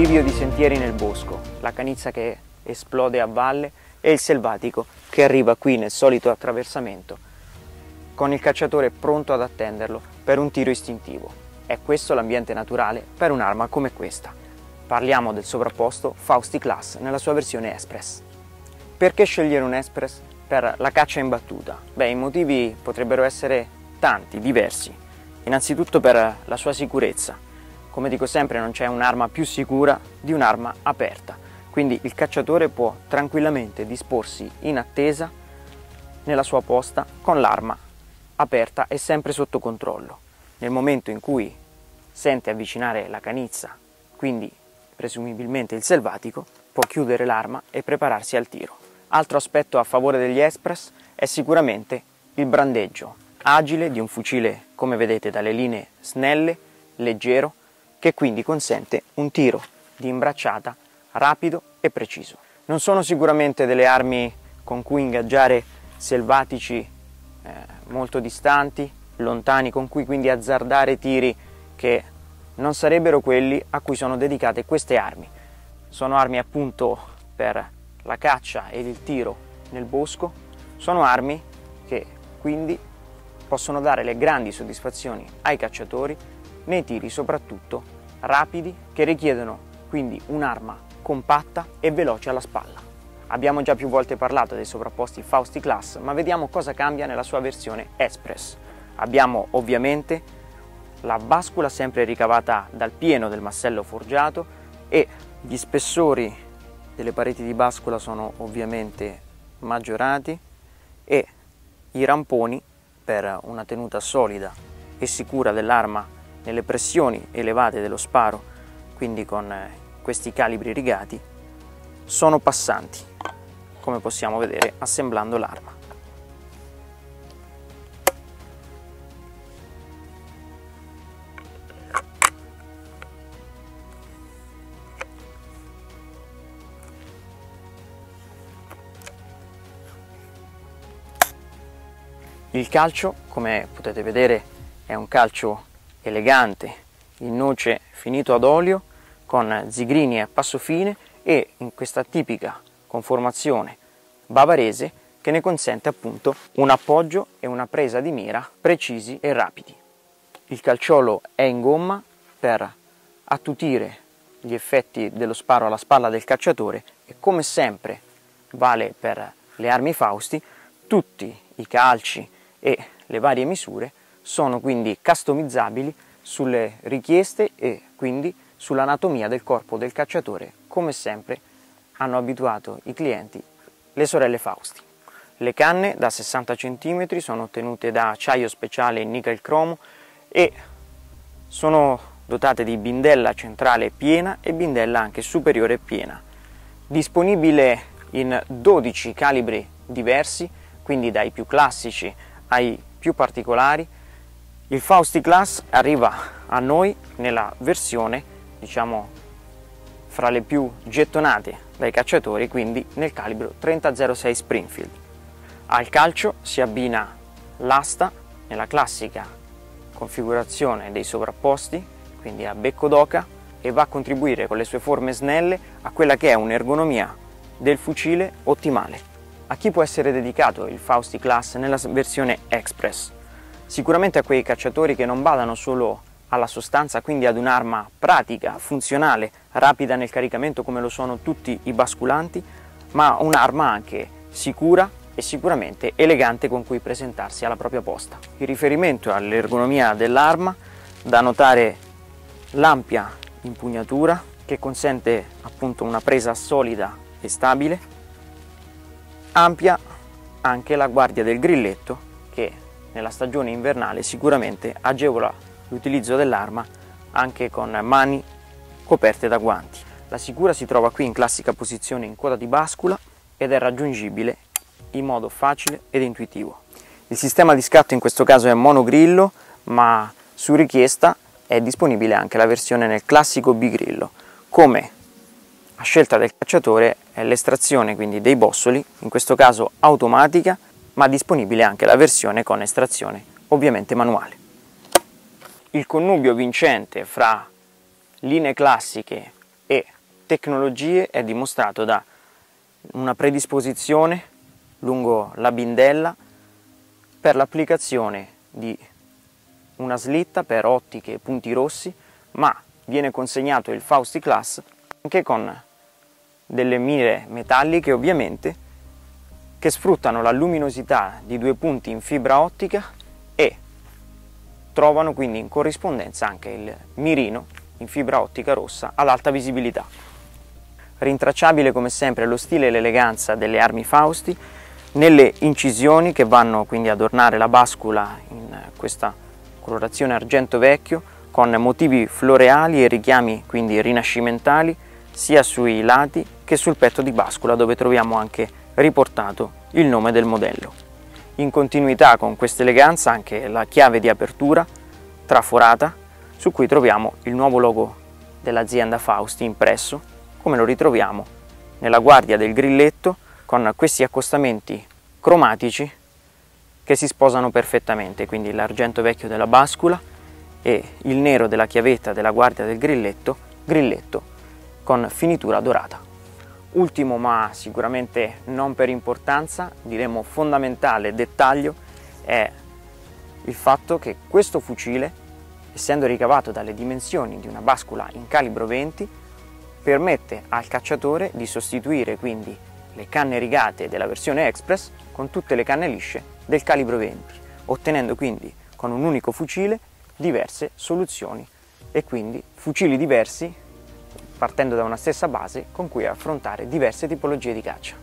bivio di sentieri nel bosco, la canizza che esplode a valle e il selvatico che arriva qui nel solito attraversamento con il cacciatore pronto ad attenderlo per un tiro istintivo. È questo l'ambiente naturale per un'arma come questa. Parliamo del sovrapposto Fausti Class nella sua versione Express. Perché scegliere un Express per la caccia in battuta? Beh, i motivi potrebbero essere tanti, diversi. Innanzitutto per la sua sicurezza. Come dico sempre, non c'è un'arma più sicura di un'arma aperta, quindi il cacciatore può tranquillamente disporsi in attesa nella sua posta con l'arma aperta e sempre sotto controllo. Nel momento in cui sente avvicinare la canizza, quindi presumibilmente il selvatico, può chiudere l'arma e prepararsi al tiro. Altro aspetto a favore degli Express è sicuramente il brandeggio agile di un fucile, come vedete dalle linee snelle, leggero, che quindi consente un tiro di imbracciata rapido e preciso. Non sono sicuramente delle armi con cui ingaggiare selvatici molto distanti, lontani, con cui quindi azzardare tiri che non sarebbero quelli a cui sono dedicate queste armi. Sono armi appunto per la caccia ed il tiro nel bosco, sono armi che quindi possono dare le grandi soddisfazioni ai cacciatori nei tiri soprattutto rapidi che richiedono quindi un'arma compatta e veloce alla spalla. Abbiamo già più volte parlato dei sovrapposti Fausti Class, ma vediamo cosa cambia nella sua versione Express. Abbiamo ovviamente la bascula sempre ricavata dal pieno del massello forgiato e gli spessori delle pareti di bascula sono ovviamente maggiorati e i ramponi per una tenuta solida e sicura dell'arma nelle pressioni elevate dello sparo, quindi con questi calibri rigati, sono passanti, come possiamo vedere assemblando l'arma. Il calcio, come potete vedere, è un calcio elegante, in noce finito ad olio, con zigrini a passo fine e in questa tipica conformazione bavarese che ne consente appunto un appoggio e una presa di mira precisi e rapidi. Il calciolo è in gomma per attutire gli effetti dello sparo alla spalla del cacciatore e, come sempre vale per le armi Fausti, tutti i calci e le varie misure sono quindi customizzabili sulle richieste e quindi sull'anatomia del corpo del cacciatore, come sempre hanno abituato i clienti le sorelle Fausti. Le canne da 60 cm sono ottenute da acciaio speciale in nickel cromo e sono dotate di bindella centrale piena e bindella anche superiore piena. Disponibile in 12 calibri diversi, quindi dai più classici ai più particolari, il Fausti Class arriva a noi nella versione, diciamo, fra le più gettonate dai cacciatori, quindi nel calibro 30-06 Springfield. Al calcio si abbina l'asta nella classica configurazione dei sovrapposti, quindi a becco d'oca, e va a contribuire con le sue forme snelle a quella che è un'ergonomia del fucile ottimale. A chi può essere dedicato il Fausti Class nella versione Express? Sicuramente a quei cacciatori che non badano solo alla sostanza, quindi ad un'arma pratica, funzionale, rapida nel caricamento come lo sono tutti i basculanti, ma un'arma anche sicura e sicuramente elegante con cui presentarsi alla propria posta. In riferimento all'ergonomia dell'arma, da notare l'ampia impugnatura che consente appunto una presa solida e stabile, ampia anche la guardia del grilletto che nella stagione invernale sicuramente agevola l'utilizzo dell'arma anche con mani coperte da guanti. La sicura si trova qui in classica posizione in coda di bascula ed è raggiungibile in modo facile ed intuitivo. Il sistema di scatto in questo caso è monogrillo, ma su richiesta è disponibile anche la versione nel classico bigrillo. Come a scelta del cacciatore è l'estrazione quindi dei bossoli, in questo caso automatica, ma disponibile anche la versione con estrazione ovviamente manuale. Il connubio vincente fra linee classiche e tecnologie è dimostrato da una predisposizione lungo la bindella per l'applicazione di una slitta per ottiche e punti rossi, ma viene consegnato il Fausti Class anche con delle mire metalliche, ovviamente, che sfruttano la luminosità di due punti in fibra ottica e trovano quindi in corrispondenza anche il mirino in fibra ottica rossa ad alta visibilità. Rintracciabile come sempre lo stile e l'eleganza delle armi Fausti nelle incisioni che vanno quindi ad adornare la bascula in questa colorazione argento vecchio, con motivi floreali e richiami quindi rinascimentali sia sui lati che sul petto di bascula, dove troviamo anche riportato il nome del modello. In continuità con questa eleganza anche la chiave di apertura traforata, su cui troviamo il nuovo logo dell'azienda Fausti impresso, come lo ritroviamo nella guardia del grilletto, con questi accostamenti cromatici che si sposano perfettamente, quindi l'argento vecchio della bascula e il nero della chiavetta della guardia del grilletto con finitura dorata. Ultimo, ma sicuramente non per importanza, diremmo fondamentale dettaglio, è il fatto che questo fucile, essendo ricavato dalle dimensioni di una bascula in calibro 20, permette al cacciatore di sostituire quindi le canne rigate della versione Express con tutte le canne lisce del calibro 20, ottenendo quindi con un unico fucile diverse soluzioni e quindi fucili diversi partendo da una stessa base con cui affrontare diverse tipologie di caccia.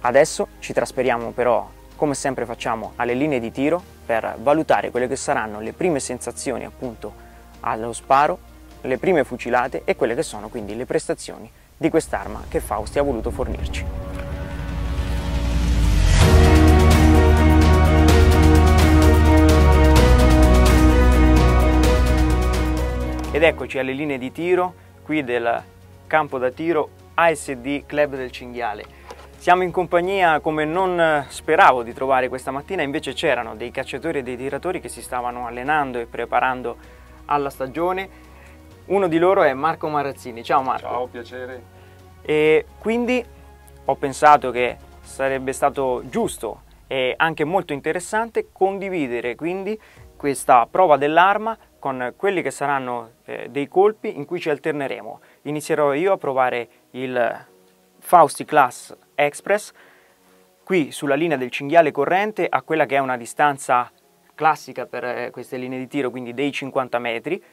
Adesso ci trasferiamo però, come sempre facciamo, alle linee di tiro per valutare quelle che saranno le prime sensazioni appunto allo sparo, le prime fucilate e quelle che sono quindi le prestazioni di quest'arma che Fausti ha voluto fornirci. Ed eccoci alle linee di tiro qui del campo da tiro ASD Club del Cinghiale. Siamo in compagnia, come non speravo di trovare questa mattina, invece c'erano dei cacciatori e dei tiratori che si stavano allenando e preparando alla stagione. Uno di loro è Marco Marazzini. Ciao Marco. Ciao, piacere. E quindi ho pensato che sarebbe stato giusto e anche molto interessante condividere quindi questa prova dell'arma con quelli che saranno dei colpi in cui ci alterneremo. Inizierò io a provare il Fausti Class Express qui sulla linea del cinghiale corrente a quella che è una distanza classica per queste linee di tiro, quindi dei 50 metri,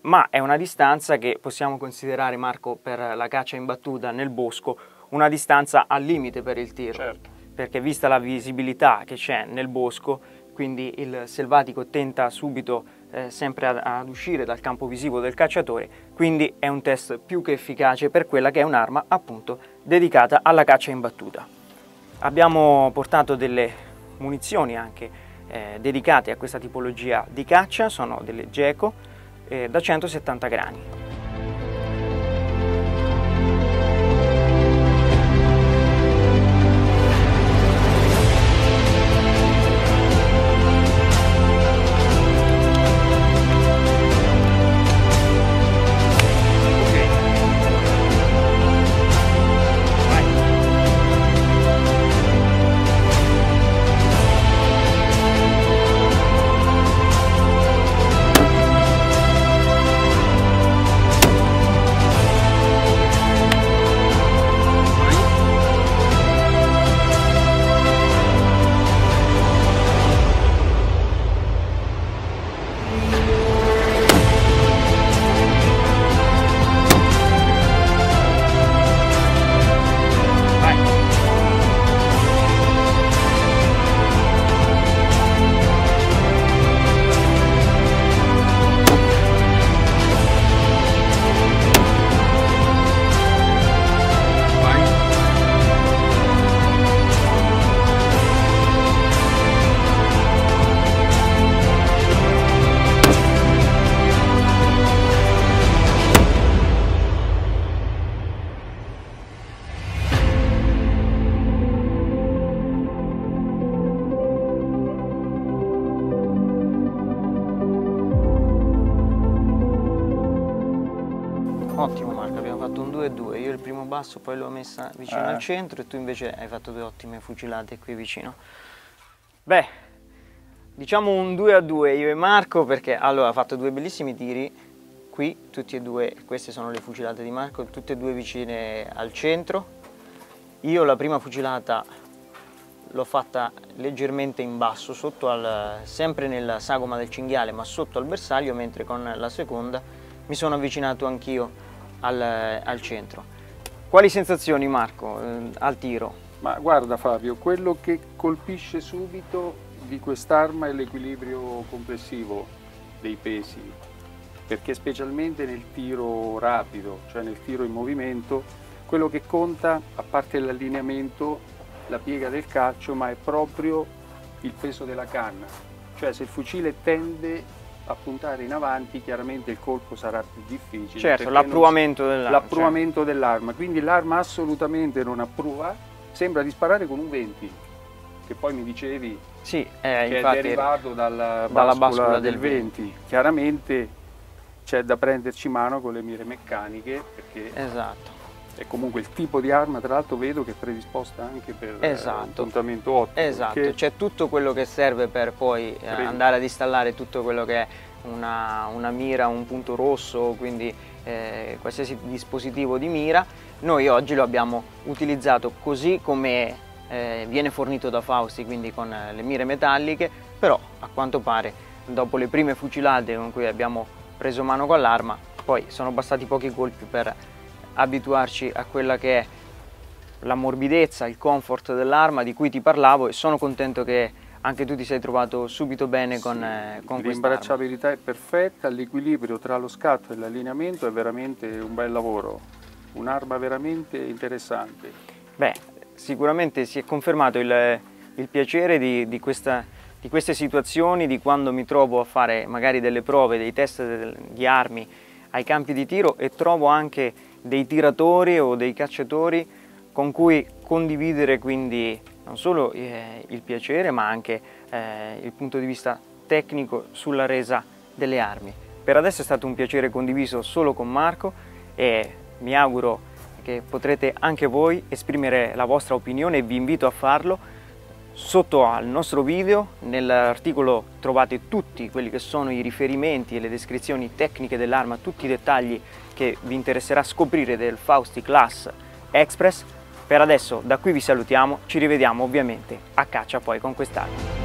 ma è una distanza che possiamo considerare, Marco, per la caccia in battuta nel bosco, una distanza al limite per il tiro. Certo. Perché vista la visibilità che c'è nel bosco, quindi il selvatico tenta subito sempre ad uscire dal campo visivo del cacciatore, quindi è un test più che efficace per quella che è un'arma appunto dedicata alla caccia in battuta. Abbiamo portato delle munizioni anche dedicate a questa tipologia di caccia, sono delle Geco da 170 grani. Ottimo Marco, abbiamo fatto fatto un 2-2, io il primo basso poi l'ho messa vicino al centro e tu invece hai fatto due ottime fucilate qui vicino. Beh, diciamo un 2-2 io e Marco, perché allora ha fatto due bellissimi tiri qui, tutti e due, queste sono le fucilate di Marco, tutte e due vicine al centro. Io la prima fucilata l'ho fatta leggermente in basso, sotto sempre nella sagoma del cinghiale, ma sotto al bersaglio, mentre con la seconda mi sono avvicinato anch'io al centro. Quali sensazioni, Marco, al tiro? Ma guarda Fabio, quello che colpisce subito di quest'arma è l'equilibrio complessivo dei pesi, perché specialmente nel tiro rapido, cioè nel tiro in movimento, quello che conta, a parte l'allineamento, la piega del calcio, ma è proprio il peso della canna. Cioè se il fucile tende a puntare in avanti, chiaramente il colpo sarà più difficile. Certo, l'appruamento dell'arma. Quindi l'arma assolutamente non appruva, sembra di sparare con un 20, che poi mi dicevi che è derivato dalla bascula del 20. Chiaramente c'è da prenderci mano con le mire meccaniche, perché è comunque il tipo di arma, tra l'altro vedo che è predisposta anche per un puntamento ottico. Esatto, c'è tutto quello che serve per poi andare ad installare tutto quello che è una mira, un punto rosso, quindi qualsiasi dispositivo di mira. Noi oggi lo abbiamo utilizzato così come viene fornito da Fausti, quindi con le mire metalliche, però a quanto pare dopo le prime fucilate con cui abbiamo preso mano con l'arma, poi sono bastati pochi colpi per abituarci a quella che è la morbidezza, il comfort dell'arma di cui ti parlavo, e sono contento che anche tu ti sei trovato subito bene con questa. L'imbracciabilità è perfetta, l'equilibrio tra lo scatto e l'allineamento è veramente un bel lavoro, un'arma veramente interessante. Beh, sicuramente si è confermato il piacere di queste situazioni, di quando mi trovo a fare magari delle prove, dei test di armi ai campi di tiro, e trovo anche dei tiratori o dei cacciatori con cui condividere quindi non solo il piacere, ma anche il punto di vista tecnico sulla resa delle armi. Per adesso è stato un piacere condiviso solo con Marco e mi auguro che potrete anche voi esprimere la vostra opinione, e vi invito a farlo sotto al nostro video. Nell'articolo trovate tutti quelli che sono i riferimenti e le descrizioni tecniche dell'arma, tutti i dettagli che vi interesserà scoprire del Fausti Class Express. Per adesso da qui vi salutiamo, ci rivediamo ovviamente a caccia poi con quest'arma.